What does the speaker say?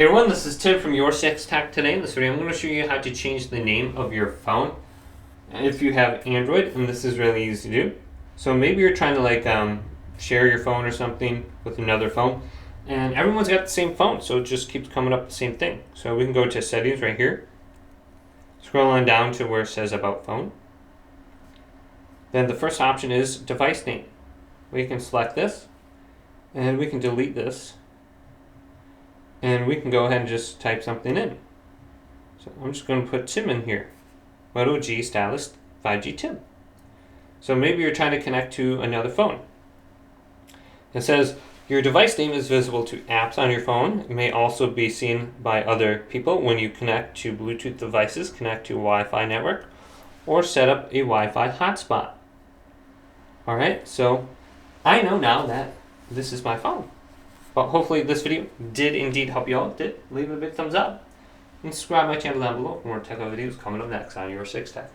Hey everyone, this is Tim from Your Six Tech. Today in this video, I'm going to show you how to change the name of your phone if you have Android, and this is really easy to do. So maybe you're trying to share your phone or something with another phone, and everyone's got the same phone, so it just keeps coming up the same thing. So we can go to settings right here, scroll on down to where it says about phone. Then the first option is device name. We can select this, and we can delete this. And we can go ahead and just type something in. So I'm just going to put Tim in here. Moto G Stylus 5G Tim. So maybe you're trying to connect to another phone. It says your device name is visible to apps on your phone. It may also be seen by other people when you connect to Bluetooth devices, connect to a Wi-Fi network, or set up a Wi-Fi hotspot. Alright, so I know now that this is my phone. But hopefully this video did indeed help you out. Leave a big thumbs up and subscribe to my channel down below for more tech videos coming up next on Your Six Tech.